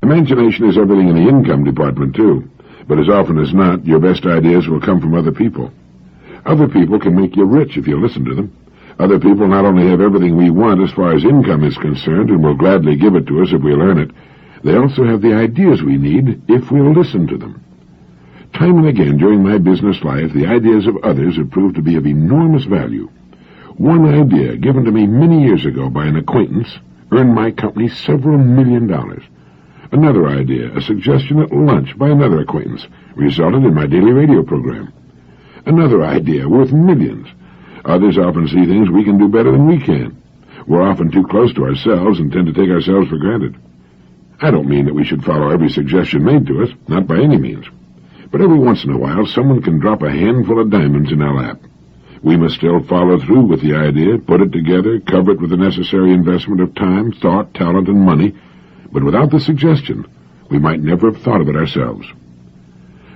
Imagination is everything in the income department, too. But as often as not, your best ideas will come from other people. Other people can make you rich if you listen to them. Other people not only have everything we want as far as income is concerned and will gladly give it to us if we'll earn it, they also have the ideas we need if we'll listen to them. Time and again during my business life, the ideas of others have proved to be of enormous value. One idea given to me many years ago by an acquaintance earned my company several $1 million. Another idea, a suggestion at lunch by another acquaintance, resulted in my daily radio program. Another idea worth millions. Others often see things we can do better than we can. We're often too close to ourselves and tend to take ourselves for granted. I don't mean that we should follow every suggestion made to us, not by any means. But every once in a while, someone can drop a handful of diamonds in our lap. We must still follow through with the idea, put it together, cover it with the necessary investment of time, thought, talent, and money. But without the suggestion, we might never have thought of it ourselves.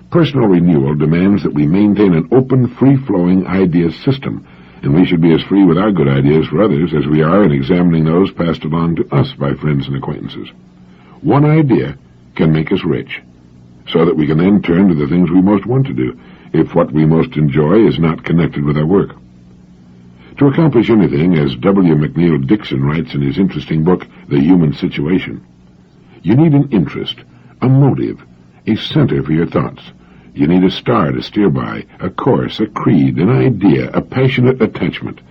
Personal renewal demands that we maintain an open, free-flowing idea system, and we should be as free with our good ideas for others as we are in examining those passed along to us by friends and acquaintances. One idea can make us rich, so that we can then turn to the things we most want to do, if what we most enjoy is not connected with our work. To accomplish anything, as W. McNeill Dixon writes in his interesting book, The Human Situation, you need an interest, a motive, a center for your thoughts. You need a star to steer by, a course, a creed, an idea, a passionate attachment.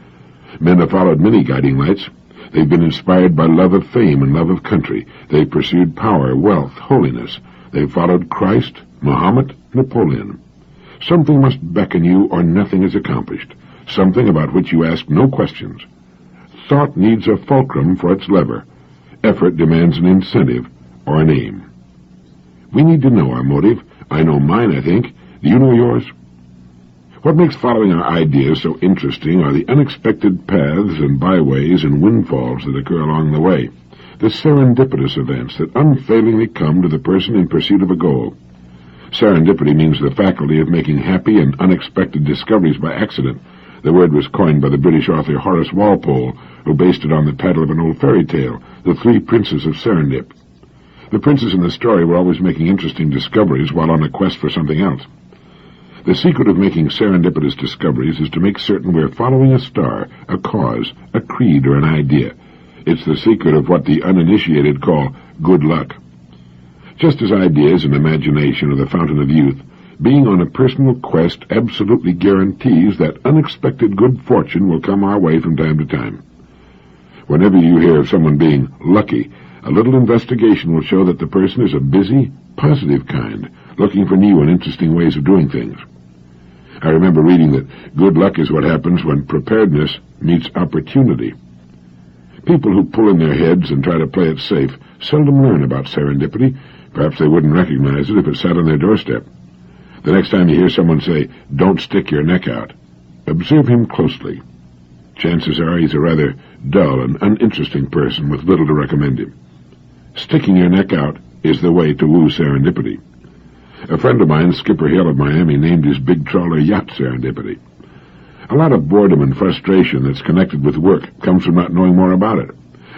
Men have followed many guiding lights. They've been inspired by love of fame and love of country. They've pursued power, wealth, holiness. They've followed Christ, Muhammad, Napoleon. Something must beckon you or nothing is accomplished. Something about which you ask no questions. Thought needs a fulcrum for its lever. Effort demands an incentive or an aim. We need to know our motive. I know mine, I think. Do you know yours? What makes following our ideas so interesting are the unexpected paths and byways and windfalls that occur along the way, the serendipitous events that unfailingly come to the person in pursuit of a goal. Serendipity means the faculty of making happy and unexpected discoveries by accident. The word was coined by the British author Horace Walpole, who based it on the title of an old fairy tale, The Three Princes of Serendip. The princes in the story were always making interesting discoveries while on a quest for something else. The secret of making serendipitous discoveries is to make certain we're following a star, a cause, a creed, or an idea. It's the secret of what the uninitiated call good luck. Just as ideas and imagination are the fountain of youth, being on a personal quest absolutely guarantees that unexpected good fortune will come our way from time to time. Whenever you hear of someone being lucky, a little investigation will show that the person is a busy, positive kind, looking for new and interesting ways of doing things. I remember reading that good luck is what happens when preparedness meets opportunity. People who pull in their heads and try to play it safe seldom learn about serendipity. Perhaps they wouldn't recognize it if it sat on their doorstep. The next time you hear someone say, "Don't stick your neck out," observe him closely. Chances are he's a rather dull and uninteresting person with little to recommend him. Sticking your neck out is the way to woo serendipity. A friend of mine, Skipper Hill of Miami, named his big trawler yacht Serendipity. A lot of boredom and frustration that's connected with work comes from not knowing more about it.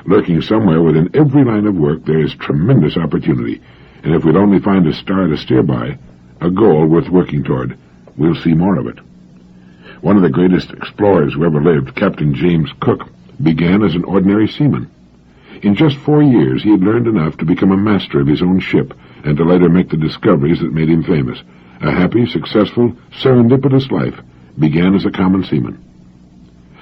Lurking somewhere within every line of work, there is tremendous opportunity, and if we'd only find a star to steer by, a goal worth working toward, we'll see more of it. One of the greatest explorers who ever lived, Captain James Cook, began as an ordinary seaman. In just 4 years, he had learned enough to become a master of his own ship and to later make the discoveries that made him famous. A happy, successful, serendipitous life began as a common seaman.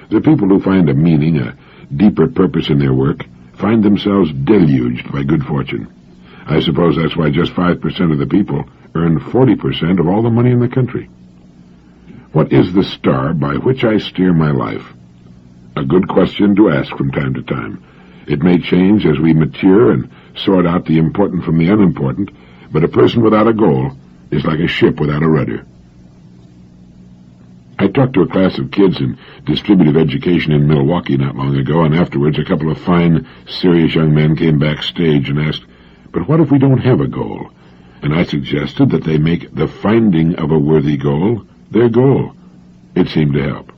The people who find a meaning, a deeper purpose in their work, find themselves deluged by good fortune. I suppose that's why just 5% of the people earn 40% of all the money in the country. What is the star by which I steer my life? A good question to ask from time to time. It may change as we mature and sort out the important from the unimportant, but a person without a goal is like a ship without a rudder. I talked to a class of kids in distributive education in Milwaukee not long ago, and afterwards a couple of fine, serious young men came backstage and asked, "But what if we don't have a goal?" And I suggested that they make the finding of a worthy goal their goal. It seemed to help.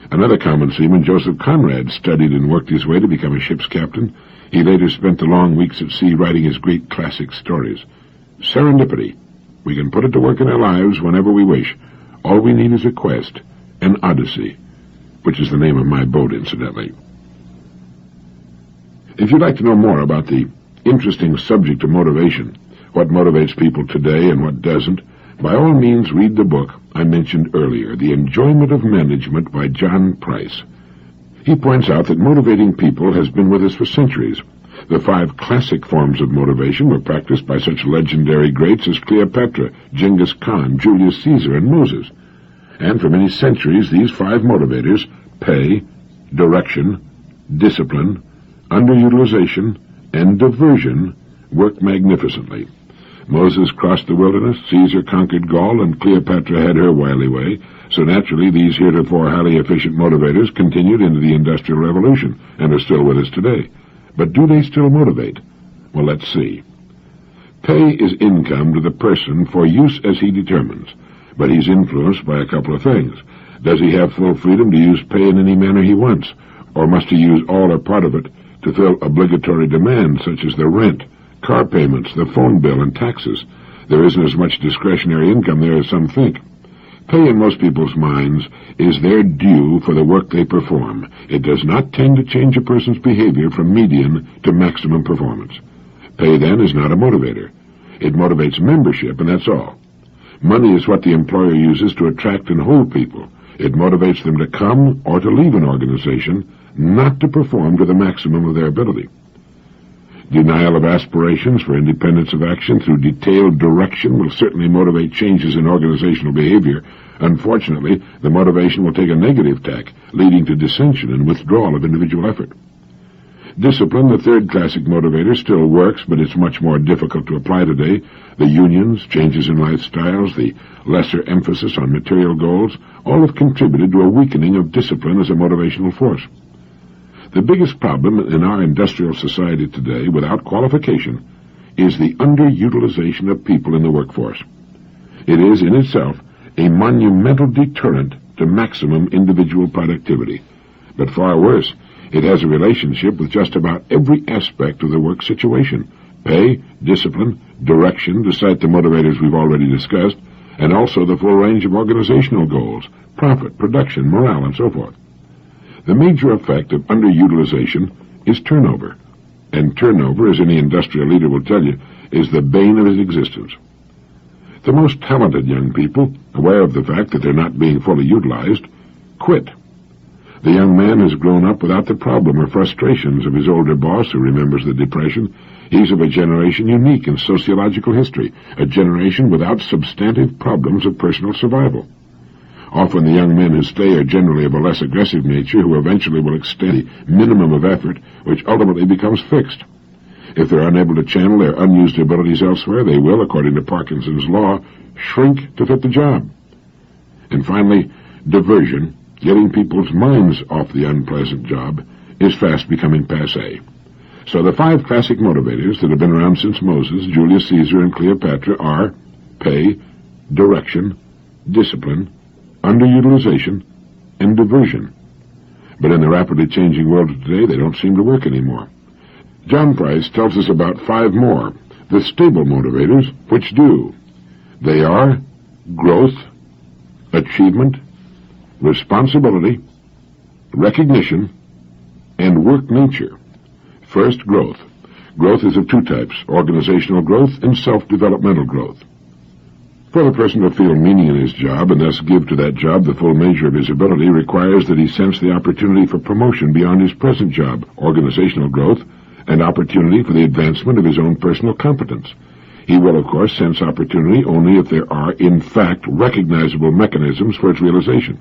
Another common seaman, Joseph Conrad, studied and worked his way to become a ship's captain. He later spent the long weeks at sea writing his great classic stories. Serendipity. We can put it to work in our lives whenever we wish. All we need is a quest, an odyssey, which is the name of my boat, incidentally. If you'd like to know more about the interesting subject of motivation, what motivates people today and what doesn't, by all means read the book I mentioned earlier, The Enjoyment of Management by John Price. He points out that motivating people has been with us for centuries. The 5 classic forms of motivation were practiced by such legendary greats as Cleopatra, Genghis Khan, Julius Caesar, and Moses. And for many centuries, these 5 motivators, pay, direction, discipline, underutilization, and diversion, worked magnificently. Moses crossed the wilderness, Caesar conquered Gaul, and Cleopatra had her wily way, so naturally these heretofore highly efficient motivators continued into the Industrial Revolution and are still with us today. But do they still motivate? Well, let's see. Pay is income to the person for use as he determines, but he's influenced by a couple of things. Does he have full freedom to use pay in any manner he wants, or must he use all or part of it to fill obligatory demands such as the rent, car payments, the phone bill, and taxes? There isn't as much discretionary income there as some think. Pay in most people's minds is their due for the work they perform. It does not tend to change a person's behavior from median to maximum performance. Pay, then, is not a motivator. It motivates membership, and that's all. Money is what the employer uses to attract and hold people. It motivates them to come or to leave an organization, not to perform to the maximum of their ability. Denial of aspirations for independence of action through detailed direction will certainly motivate changes in organizational behavior. Unfortunately, the motivation will take a negative tack, leading to dissension and withdrawal of individual effort. Discipline, the 3rd classic motivator, still works, but it's much more difficult to apply today. The unions, changes in lifestyles, the lesser emphasis on material goals, all have contributed to a weakening of discipline as a motivational force. The biggest problem in our industrial society today, without qualification, is the underutilization of people in the workforce. It is, in itself, a monumental deterrent to maximum individual productivity. But far worse, it has a relationship with just about every aspect of the work situation: pay, discipline, direction, to cite the motivators we've already discussed, and also the full range of organizational goals, profit, production, morale, and so forth. The major effect of underutilization is turnover, and turnover, as any industrial leader will tell you, is the bane of his existence. The most talented young people, aware of the fact that they're not being fully utilized, quit. The young man has grown up without the problem or frustrations of his older boss who remembers the Depression. He's of a generation unique in sociological history, a generation without substantive problems of personal survival. Often the young men who stay are generally of a less aggressive nature, who eventually will extend the minimum of effort, which ultimately becomes fixed. If they're unable to channel their unused abilities elsewhere, they will, according to Parkinson's law, shrink to fit the job. And finally, diversion, getting people's minds off the unpleasant job, is fast becoming passé. So the 5 classic motivators that have been around since Moses, Julius Caesar, and Cleopatra are pay, direction, discipline, underutilization, and diversion. But in the rapidly changing world of today, they don't seem to work anymore. John Price tells us about 5 more, the stable motivators, which do. They are growth, achievement, responsibility, recognition, and work nature. First, growth. Growth is of 2 types, organizational growth and self-developmental growth. For the person to feel meaning in his job and thus give to that job the full measure of his ability requires that he sense the opportunity for promotion beyond his present job, organizational growth, and opportunity for the advancement of his own personal competence. He will, of course, sense opportunity only if there are, in fact, recognizable mechanisms for its realization.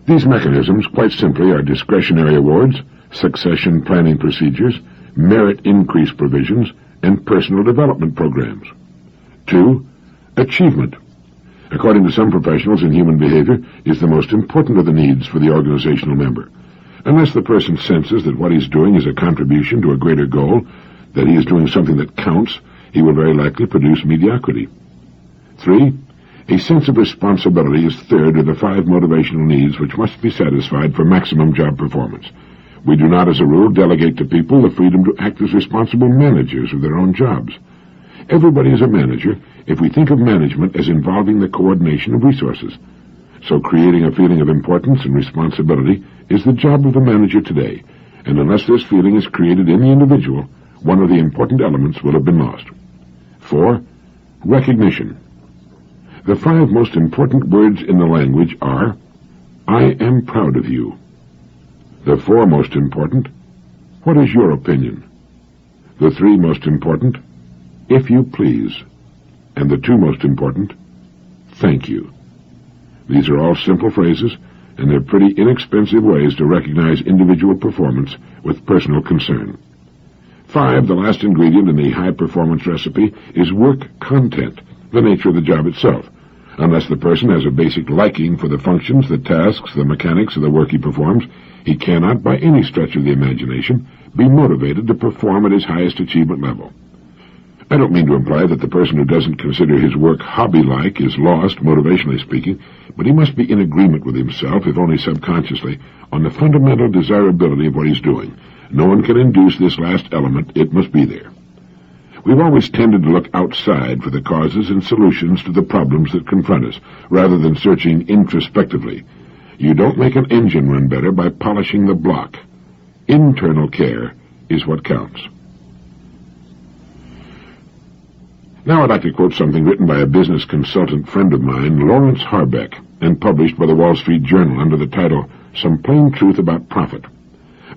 These mechanisms, quite simply, are discretionary awards, succession planning procedures, merit increase provisions, and personal development programs. 2. Achievement, according to some professionals in human behavior, is the most important of the needs for the organizational member. Unless the person senses that what he's doing is a contribution to a greater goal, that he is doing something that counts, he will very likely produce mediocrity. 3. A sense of responsibility is third of the 5 motivational needs which must be satisfied for maximum job performance. We do not, as a rule, delegate to people the freedom to act as responsible managers of their own jobs. Everybody is a manager if we think of management as involving the coordination of resources. So creating a feeling of importance and responsibility is the job of the manager today, and unless this feeling is created in the individual, one of the important elements will have been lost. 4. Recognition. The 5 most important words in the language are, I am proud of you. The 4 most important, what is your opinion? The 3 most important, if you please. And the 2 most important, thank you. These are all simple phrases, and they're pretty inexpensive ways to recognize individual performance with personal concern. 5, the last ingredient in the high-performance recipe, is work content, the nature of the job itself. Unless the person has a basic liking for the functions, the tasks, the mechanics of the work he performs, he cannot, by any stretch of the imagination, be motivated to perform at his highest achievement level. I don't mean to imply that the person who doesn't consider his work hobby-like is lost, motivationally speaking, but he must be in agreement with himself, if only subconsciously, on the fundamental desirability of what he's doing. No one can induce this last element. It must be there. We've always tended to look outside for the causes and solutions to the problems that confront us, rather than searching introspectively. You don't make an engine run better by polishing the block. Internal care is what counts. Now I'd like to quote something written by a business consultant friend of mine, Lawrence Harbeck, and published by the Wall Street Journal under the title, Some Plain Truth About Profit.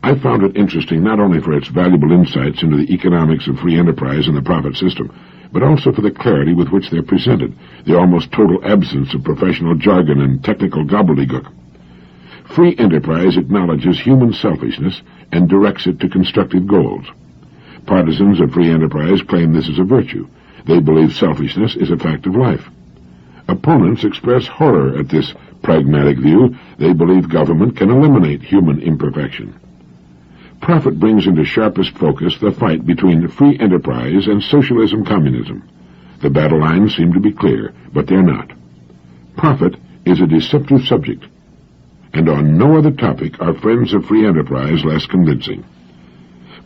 I found it interesting not only for its valuable insights into the economics of free enterprise and the profit system, but also for the clarity with which they're presented, the almost total absence of professional jargon and technical gobbledygook. Free enterprise acknowledges human selfishness and directs it to constructive goals. Partisans of free enterprise claim this is a virtue. They believe selfishness is a fact of life. Opponents express horror at this pragmatic view. They believe government can eliminate human imperfection. Profit brings into sharpest focus the fight between free enterprise and socialism-communism. The battle lines seem to be clear, but they're not. Profit is a deceptive subject, and on no other topic are friends of free enterprise less convincing.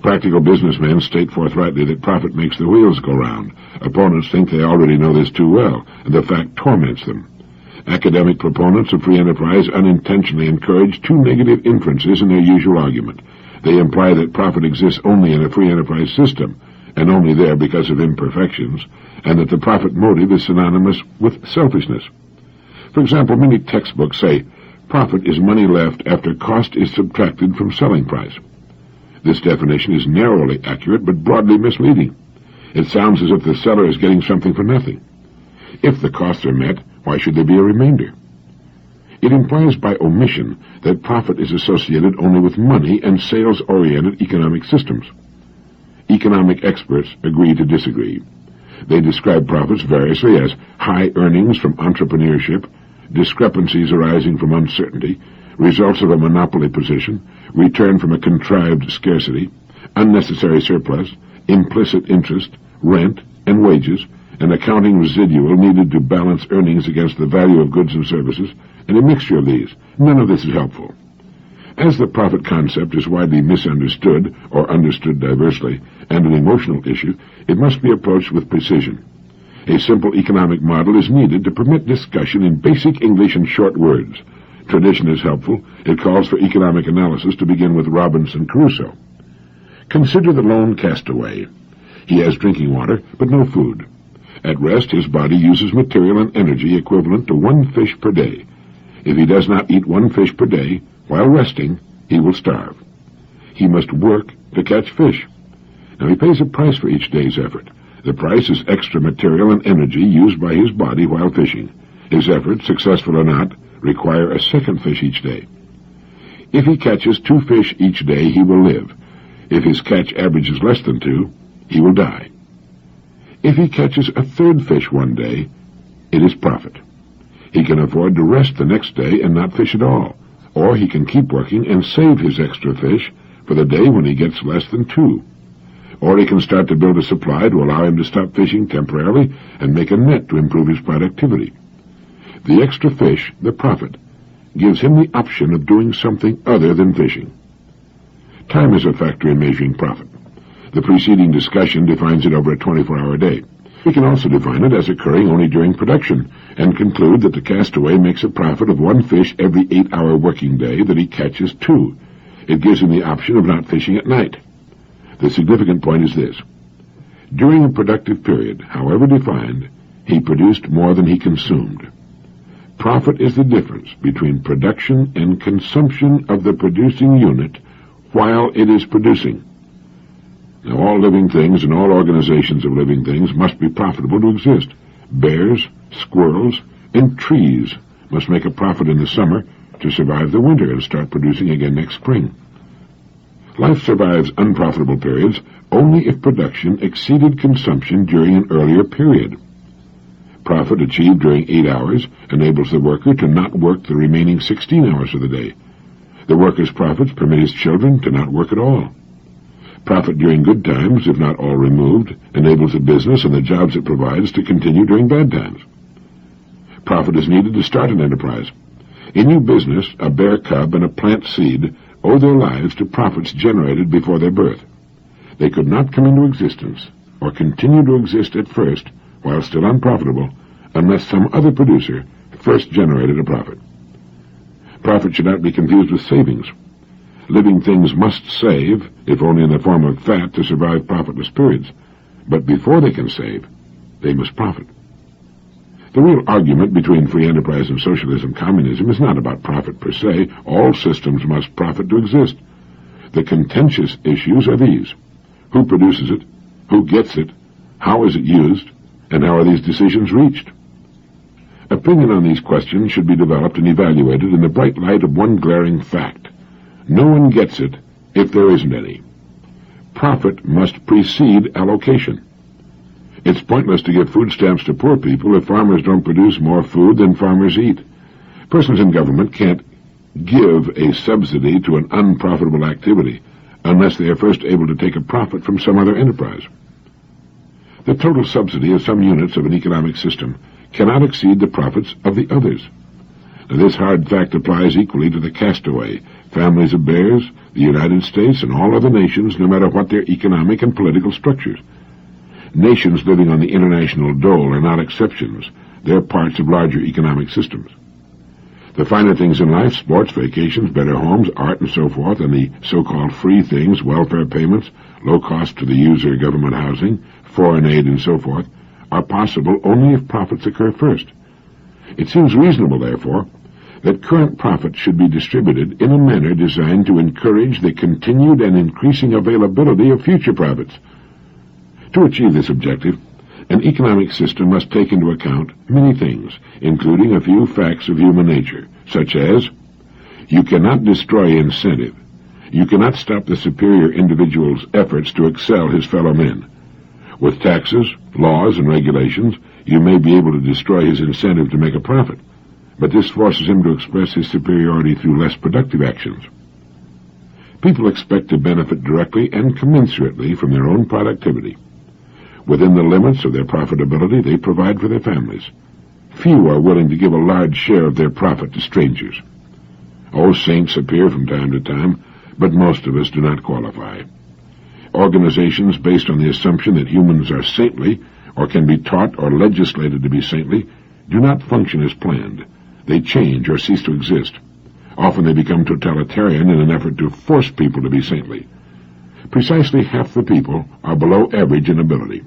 Practical businessmen state forthrightly that profit makes the wheels go round. Opponents think they already know this too well, and the fact torments them. Academic proponents of free enterprise unintentionally encourage 2 negative inferences in their usual argument. They imply that profit exists only in a free enterprise system, and only there because of imperfections, and that the profit motive is synonymous with selfishness. For example, many textbooks say, profit is money left after cost is subtracted from selling price. This definition is narrowly accurate, but broadly misleading. It sounds as if the seller is getting something for nothing. If the costs are met, why should there be a remainder? It implies by omission that profit is associated only with money and sales-oriented economic systems. Economic experts agree to disagree. They describe profits variously as high earnings from entrepreneurship, discrepancies arising from uncertainty, results of a monopoly position, return from a contrived scarcity, unnecessary surplus, implicit interest, rent, and wages, an accounting residual needed to balance earnings against the value of goods and services, and a mixture of these. None of this is helpful. As the profit concept is widely misunderstood, or understood diversely, and an emotional issue, it must be approached with precision. A simple economic model is needed to permit discussion in basic English and short words. Tradition is helpful. It calls for economic analysis to begin with Robinson Crusoe. Consider the lone castaway. He has drinking water, but no food. At rest, his body uses material and energy equivalent to 1 fish per day. If he does not eat 1 fish per day, while resting, he will starve. He must work to catch fish. Now he pays a price for each day's effort. The price is extra material and energy used by his body while fishing. His efforts, successful or not, require a second fish each day. If he catches 2 fish each day, he will live. If his catch averages less than 2, he will die. If he catches a 3rd fish one day, it is profit. He can afford to rest the next day and not fish at all, or he can keep working and save his extra fish for the day when he gets less than 2. Or he can start to build a supply to allow him to stop fishing temporarily and make a net to improve his productivity. The extra fish, the profit, gives him the option of doing something other than fishing. Time is a factor in measuring profit. The preceding discussion defines it over a 24-hour day. We can also define it as occurring only during production, and conclude that the castaway makes a profit of one fish every 8-hour working day that he catches 2. It gives him the option of not fishing at night. The significant point is this. During a productive period, however defined, he produced more than he consumed. Profit is the difference between production and consumption of the producing unit while it is producing. Now, all living things and all organizations of living things must be profitable to exist. Bears, squirrels, and trees must make a profit in the summer to survive the winter and start producing again next spring. Life survives unprofitable periods only if production exceeded consumption during an earlier period. Profit achieved during 8 hours enables the worker to not work the remaining 16 hours of the day. The worker's profits permit his children to not work at all. Profit during good times, if not all removed, enables the business and the jobs it provides to continue during bad times. Profit is needed to start an enterprise. In new business, a bear cub and a plant seed owe their lives to profits generated before their birth. They could not come into existence or continue to exist at first, while still unprofitable, unless some other producer first generated a profit. Profit should not be confused with savings. Living things must save, if only in the form of fat, to survive profitless periods. But before they can save, they must profit. The real argument between free enterprise and socialism-communism is not about profit per se. All systems must profit to exist. The contentious issues are these. Who produces it? Who gets it? How is it used? And how are these decisions reached? Opinion on these questions should be developed and evaluated in the bright light of one glaring fact. No one gets it if there isn't any. Profit must precede allocation. It's pointless to give food stamps to poor people if farmers don't produce more food than farmers eat. Persons in government can't give a subsidy to an unprofitable activity unless they are first able to take a profit from some other enterprise. The total subsidy of some units of an economic system cannot exceed the profits of the others. Now, this hard fact applies equally to the castaway, families of bears, the United States, and all other nations, no matter what their economic and political structures. Nations living on the international dole are not exceptions. They're parts of larger economic systems. The finer things in life, sports, vacations, better homes, art, and so forth, and the so-called free things, welfare payments, low cost to the user government housing, foreign aid, and so forth, are possible only if profits occur first. It seems reasonable, therefore, that current profits should be distributed in a manner designed to encourage the continued and increasing availability of future profits. To achieve this objective, an economic system must take into account many things, including a few facts of human nature, such as, you cannot destroy incentive. You cannot stop the superior individual's efforts to excel his fellow men. With taxes, laws, and regulations, you may be able to destroy his incentive to make a profit, but this forces him to express his superiority through less productive actions. People expect to benefit directly and commensurately from their own productivity. Within the limits of their profitability, they provide for their families. Few are willing to give a large share of their profit to strangers. Saints appear from time to time, but most of us do not qualify. Organizations based on the assumption that humans are saintly, or can be taught or legislated to be saintly, do not function as planned. They change or cease to exist. Often they become totalitarian in an effort to force people to be saintly. Precisely half the people are below average in ability.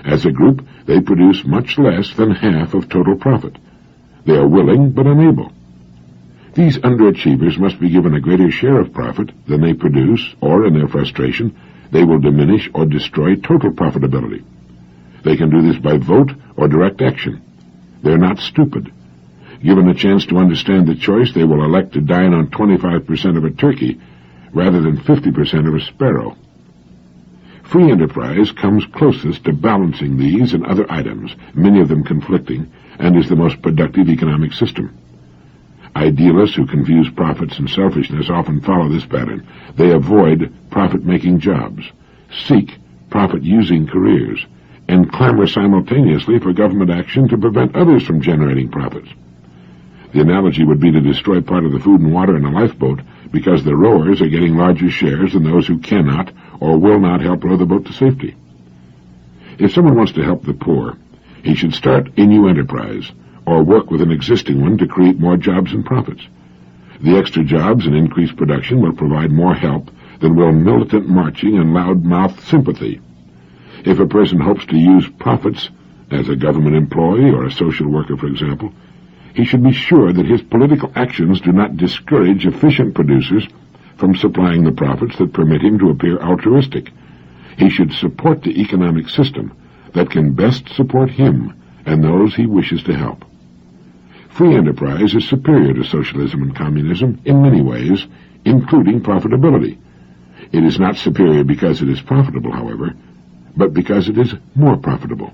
As a group, they produce much less than half of total profit. They are willing but unable. These underachievers must be given a greater share of profit than they produce, or in their frustration, they will diminish or destroy total profitability. They can do this by vote or direct action. They are not stupid. Given a chance to understand the choice, they will elect to dine on 25% of a turkey rather than 50% of a sparrow. Free enterprise comes closest to balancing these and other items, many of them conflicting, and is the most productive economic system. Idealists who confuse profits and selfishness often follow this pattern. They avoid profit-making jobs, seek profit-using careers, and clamor simultaneously for government action to prevent others from generating profits. The analogy would be to destroy part of the food and water in a lifeboat because the rowers are getting larger shares than those who cannot or will not help row the boat to safety. If someone wants to help the poor, he should start a new enterprise or work with an existing one to create more jobs and profits. The extra jobs and increased production will provide more help than will militant marching and loud-mouthed sympathy. If a person hopes to use profits as a government employee or a social worker, for example, he should be sure that his political actions do not discourage efficient producers from supplying the profits that permit him to appear altruistic. He should support the economic system that can best support him and those he wishes to help. Free enterprise is superior to socialism and communism in many ways, including profitability. It is not superior because it is profitable, however, but because it is more profitable.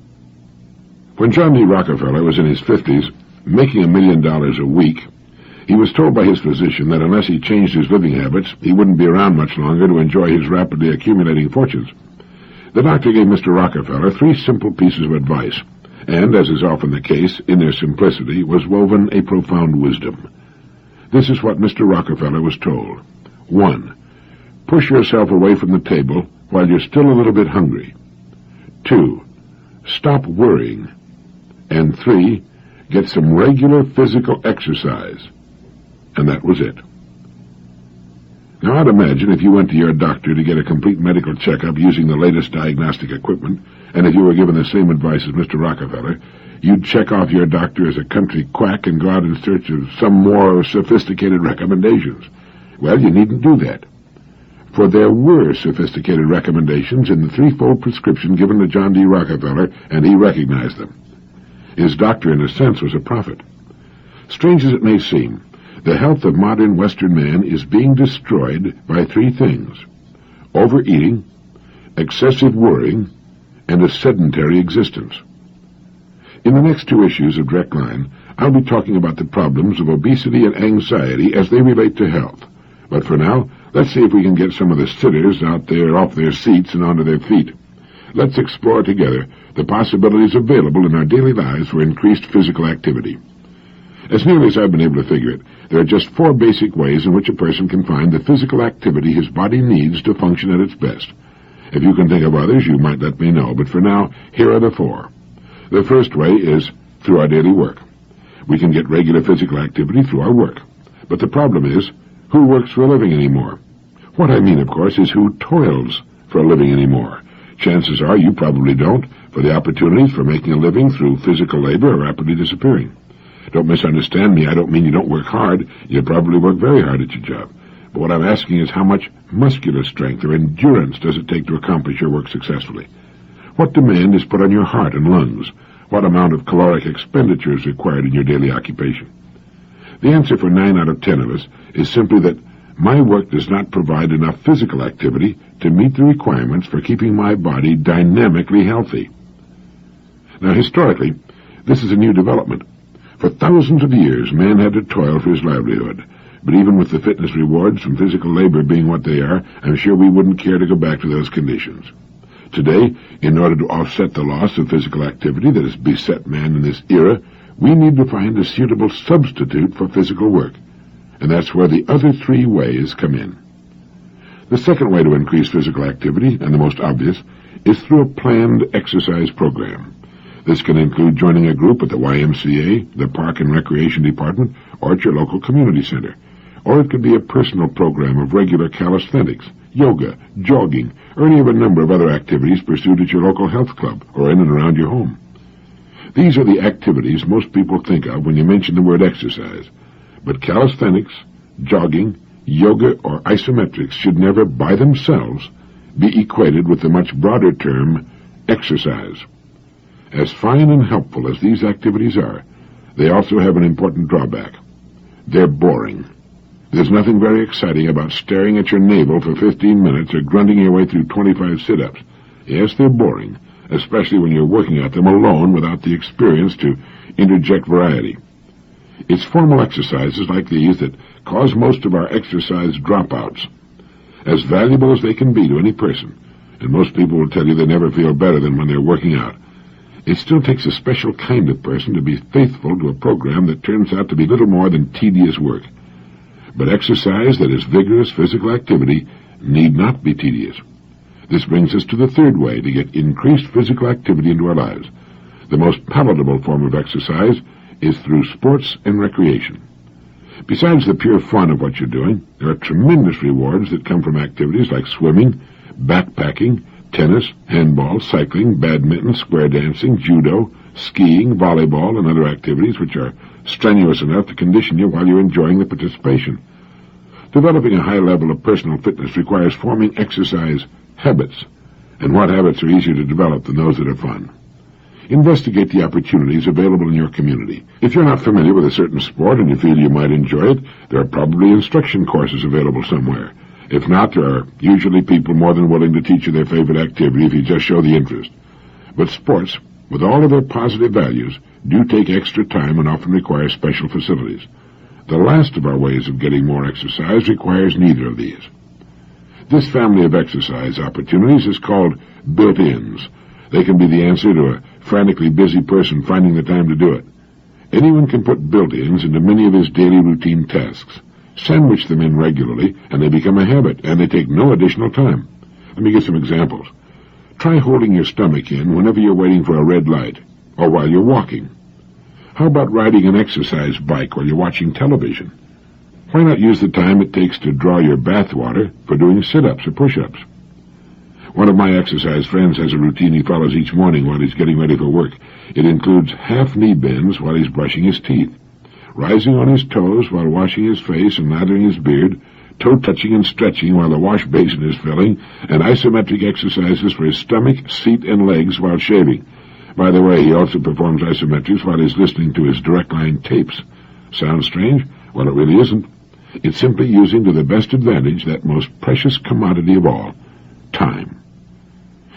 When John D. Rockefeller was in his 50s, making $1 million a week, he was told by his physician that unless he changed his living habits, he wouldn't be around much longer to enjoy his rapidly accumulating fortunes. The doctor gave Mr. Rockefeller 3 simple pieces of advice, and, as is often the case, in their simplicity was woven a profound wisdom. This is what Mr. Rockefeller was told. 1. Push yourself away from the table while you're still a little bit hungry. 2. Stop worrying. And 3. Get some regular physical exercise. And that was it. Now, I'd imagine if you went to your doctor to get a complete medical checkup using the latest diagnostic equipment, and if you were given the same advice as Mr. Rockefeller, you'd check off your doctor as a country quack and go out in search of some more sophisticated recommendations. Well, you needn't do that. For there were sophisticated recommendations in the 3-fold prescription given to John D. Rockefeller, and he recognized them. His doctor, in a sense, was a prophet. Strange as it may seem, the health of modern Western man is being destroyed by 3 things: overeating, excessive worrying, and a sedentary existence. In the next 2 issues of Direct Line, I'll be talking about the problems of obesity and anxiety as they relate to health. But for now, let's see if we can get some of the sitters out there off their seats and onto their feet. Let's explore together the possibilities available in our daily lives for increased physical activity. As nearly as I've been able to figure it, there are just 4 basic ways in which a person can find the physical activity his body needs to function at its best. If you can think of others, you might let me know, but for now, here are the 4. The first way is through our daily work. We can get regular physical activity through our work. But the problem is, who works for a living anymore? What I mean, of course, is who toils for a living anymore. Chances are you probably don't, for the opportunities for making a living through physical labor are rapidly disappearing. Don't misunderstand me. I don't mean you don't work hard. You probably work very hard at your job. But what I'm asking is how much muscular strength or endurance does it take to accomplish your work successfully? What demand is put on your heart and lungs? What amount of caloric expenditure is required in your daily occupation? The answer for 9 out of 10 of us is simply that my work does not provide enough physical activity to meet the requirements for keeping my body dynamically healthy. Now, historically, this is a new development. For thousands of years, man had to toil for his livelihood. But even with the fitness rewards from physical labor being what they are, I'm sure we wouldn't care to go back to those conditions. Today, in order to offset the loss of physical activity that has beset man in this era, we need to find a suitable substitute for physical work. And that's where the other 3 ways come in. The second way to increase physical activity, and the most obvious, is through a planned exercise program. This can include joining a group at the YMCA, the Park and Recreation Department, or at your local community center. Or it could be a personal program of regular calisthenics, yoga, jogging, or any of a number of other activities pursued at your local health club or in and around your home. These are the activities most people think of when you mention the word exercise. But calisthenics, jogging, yoga, or isometrics should never, by themselves, be equated with the much broader term, exercise. As fine and helpful as these activities are, they also have an important drawback. They're boring. There's nothing very exciting about staring at your navel for 15 minutes or grunting your way through 25 sit-ups. Yes, they're boring, especially when you're working at them alone without the experience to interject variety. It's formal exercises like these that cause most of our exercise dropouts. As valuable as they can be to any person, and most people will tell you they never feel better than when they're working out, It still takes a special kind of person to be faithful to a program that turns out to be little more than tedious work. But exercise that is vigorous physical activity need not be tedious. This brings us to the third way to get increased physical activity into our lives. The most palatable form of exercise is through sports and recreation. Besides the pure fun of what you're doing, there are tremendous rewards that come from activities like swimming, backpacking, tennis, handball, cycling, badminton, square dancing, judo, skiing, volleyball, and other activities which are strenuous enough to condition you while you're enjoying the participation. Developing a high level of personal fitness requires forming exercise habits, and what habits are easier to develop than those that are fun? Investigate the opportunities available in your community. If you're not familiar with a certain sport and you feel you might enjoy it, there are probably instruction courses available somewhere. If not, there are usually people more than willing to teach you their favorite activity if you just show the interest. But sports, with all of their positive values, do take extra time and often require special facilities. The last of our ways of getting more exercise requires neither of these. This family of exercise opportunities is called built-ins. They can be the answer to a frantically busy person finding the time to do it. Anyone can put built-ins into many of his daily routine tasks. Sandwich them in regularly, and they become a habit, and they take no additional time. Let me give some examples. Try holding your stomach in whenever you're waiting for a red light, or while you're walking. How about riding an exercise bike while you're watching television? Why not use the time it takes to draw your bath water for doing sit-ups or push-ups? One of my exercise friends has a routine he follows each morning while he's getting ready for work. It includes half knee bends while he's brushing his teeth, rising on his toes while washing his face and lathering his beard, toe-touching and stretching while the wash basin is filling, and isometric exercises for his stomach, seat, and legs while shaving. By the way, he also performs isometrics while he's listening to his direct line tapes. Sounds strange? Well, it really isn't. It's simply using to the best advantage that most precious commodity of all, time.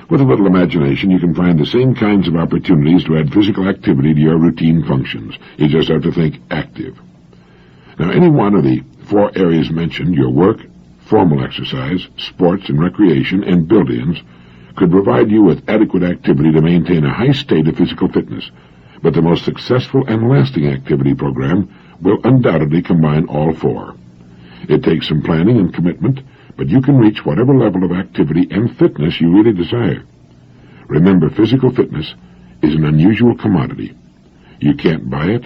With a little imagination, you can find the same kinds of opportunities to add physical activity to your routine functions. You just have to think active. Now, any one of the four areas mentioned, your work, formal exercise, sports and recreation, and built-ins, could provide you with adequate activity to maintain a high state of physical fitness. But the most successful and lasting activity program will undoubtedly combine all four. It takes some planning and commitment, but you can reach whatever level of activity and fitness you really desire. Remember, physical fitness is an unusual commodity. You can't buy it,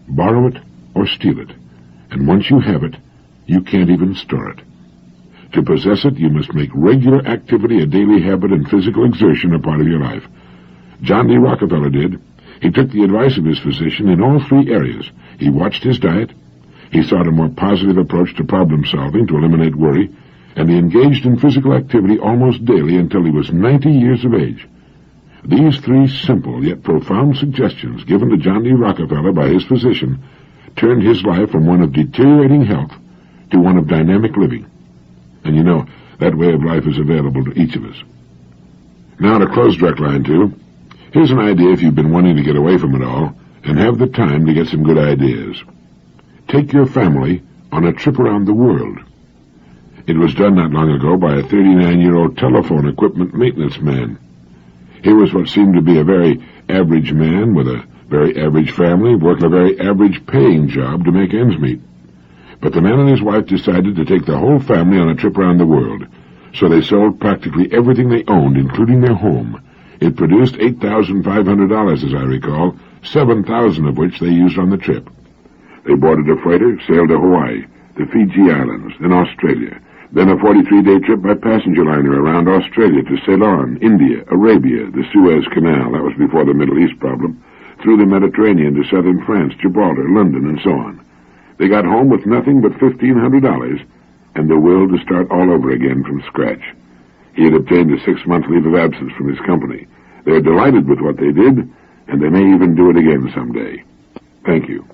borrow it, or steal it. And once you have it, you can't even store it. To possess it, you must make regular activity a daily habit and physical exertion a part of your life. John D. Rockefeller did. He took the advice of his physician in all three areas. He watched his diet, he sought a more positive approach to problem-solving to eliminate worry, and he engaged in physical activity almost daily until he was 90 years of age. These three simple yet profound suggestions given to John D. Rockefeller by his physician turned his life from one of deteriorating health to one of dynamic living. And you know, that way of life is available to each of us. Now to close Direct Line 2, here's an idea if you've been wanting to get away from it all and have the time to get some good ideas. Take your family on a trip around the world. It was done not long ago by a 39-year-old telephone equipment maintenance man. Here was what seemed to be a very average man with a very average family working a very average paying job to make ends meet. But the man and his wife decided to take the whole family on a trip around the world, so they sold practically everything they owned, including their home. It produced $8,500, as I recall, $7,000 of which they used on the trip. They boarded a freighter, sailed to Hawaii, the Fiji Islands, then Australia, then a 43-day trip by passenger liner around Australia to Ceylon, India, Arabia, the Suez Canal, that was before the Middle East problem, through the Mediterranean to southern France, Gibraltar, London, and so on. They got home with nothing but $1,500 and the will to start all over again from scratch. He had obtained a 6-month leave of absence from his company. They are delighted with what they did, and they may even do it again someday. Thank you.